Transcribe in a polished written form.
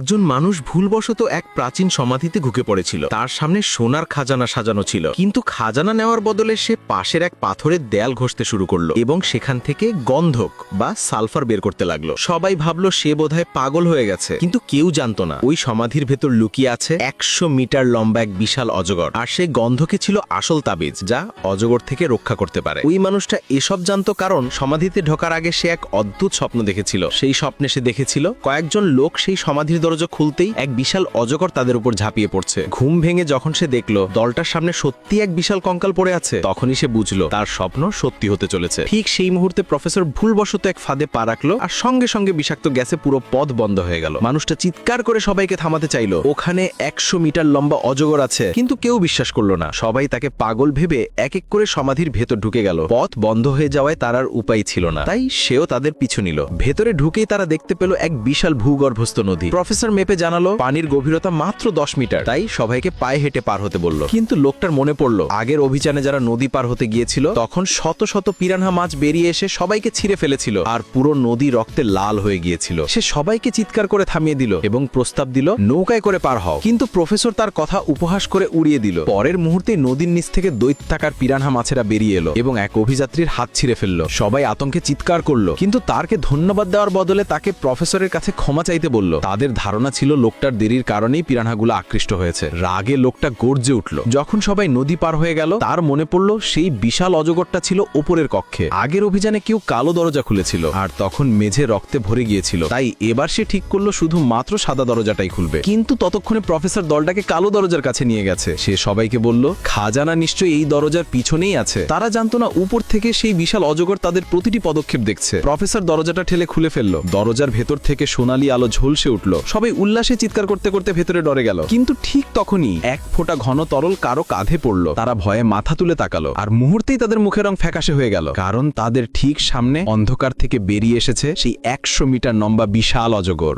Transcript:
একজন মানুষ ভুলবশত এক প্রাচীন সমাধিতে ঢুকে পড়েছিল। তার সামনে সোনার খাজানা সাজানো ছিল, কিন্তু খাজানা নেওয়ার বদলে সে পাশের এক পাথরের দেয়াল ঘষতে শুরু করলো এবং সেখান থেকে গন্ধক বা সালফার বের করতে লাগলো। সবাই ভাবলো সে বোধহয় পাগল হয়ে গেছে, কিন্তু কেউ জানতো না ওই সমাধির ভেতর লুকিয়ে আছে 100 মিটার লম্বা এক বিশাল অজগর। আর সেই গন্ধকে ছিল আসল তাবিজ, যা অজগর থেকে রক্ষা করতে পারে। ওই মানুষটা এসব জানতো কারণ সমাধিতে ঢোকার আগে সে এক অদ্ভুত স্বপ্ন দেখেছিল। সেই স্বপ্নে সে দেখেছিল কয়েকজন লোক সেই সমাধির দরজা খুলতেই এক বিশাল অজগর তাদের উপর ঝাঁপিয়ে পড়ছে। ঘুম ভেঙে যখন সে দেখলো দলটার সামনে সত্যি এক বিশাল কঙ্কাল পড়ে আছে, তখনই সে বুঝলো তার স্বপ্ন সত্যি হতে চলেছে। ঠিক সেই মুহূর্তে প্রফেসর ভুলবশত এক ফাঁদে পা রাখলো, আর সঙ্গে সঙ্গে বিষাক্ত গ্যাসে পুরো পথ বন্ধ হয়ে গেল। মানুষটা চিৎকার করে সবাইকে থামাতে চাইলো, ওখানে 100 মিটার লম্বা অজগর আছে, কিন্তু কেউ বিশ্বাস করলো না। সবাই তাকে পাগল ভেবে এক এক করে সমাধির ভেতর ঢুকে গেল। পথ বন্ধ হয়ে যাওয়ায় তার আর উপায় ছিল না, তাই সেও তাদের পিছু নিল। ভেতরে ঢুকেই তারা দেখতে পেল এক বিশাল ভূগর্ভস্থ নদী। প্রফেসর মেপে জানালো পানির গভীরতা মাত্র 10 মিটার, তাই সবাইকে পায়ে হেঁটে পার হতে বলল। কিন্তু লোকটার মনে পড়ল আগের অভিযানে যারা নদী পার হতে গিয়েছিল তখন শত শত পিরানহা মাছ বেরিয়ে এসে সবাইকে ছিঁড়ে ফেলেছিল, আর পুরো নদী রক্তে লাল হয়ে গিয়েছিল। সে সবাইকে চিৎকার করে থামিয়ে দিল এবং প্রস্তাব দিল নৌকায় করে পার হও, কিন্তু প্রফেসর তার কথা উপহাস করে উড়িয়ে দিল। পরের মুহূর্তে নদীর নিচ থেকে দৈত্যাকার পিরানহা মাছেরা বেরিয়ে এলো এবং এক অভিযাত্রীর হাত ছিঁড়ে ফেলল। সবাই আতঙ্কে চিৎকার করলো, কিন্তু তারকে ধন্যবাদ দেওয়ার বদলে তাকে প্রফেসরের কাছে ক্ষমা চাইতে বলল। তাদের ধারণা ছিল লোকটার দেরির কারণেই পিরানহাগুলো আকৃষ্ট হয়েছে। রাগে লোকটা গর্জে উঠল। যখন সবাই নদী পার হয়ে গেল তার মনে পড়ল সেই বিশাল অজগরটা ছিল ওপরের কক্ষে। আগের অভিযানে কেউ কালো দরজা খুলেছিল, আর তখন মেঝে রক্তে ভরে গিয়েছিল। তাই এবার সে ঠিক করলো শুধু মাত্র সাদা দরজাটাই খুলবে। কিন্তু ততক্ষণে প্রফেসর দলটাকে কালো দরজার কাছে নিয়ে গেছে। সে সবাইকে বলল খাজানা নিশ্চয়ই এই দরজার পিছনেই আছে। তারা জানতো না উপর থেকে সেই বিশাল অজগর তাদের প্রতিটি পদক্ষেপ দেখছে। প্রফেসর দরজাটা ঠেলে খুলে ফেললো। দরজার ভেতর থেকে সোনালী আলো ঝলসে উঠল। সবাই উল্লাসে চিৎকার করতে করতে ভেতরে ডরে গেল। কিন্তু ঠিক তখনই এক ফোঁটা ঘন তরল কারো কাঁধে পড়ল। তারা ভয়ে মাথা তুলে তাকালো, আর মুহূর্তেই তাদের মুখের রং ফ্যাকাশে হয়ে গেল, কারণ তাদের ঠিক সামনে অন্ধকার থেকে বেরিয়ে এসেছে সেই 100 মিটার লম্বা বিশাল অজগর।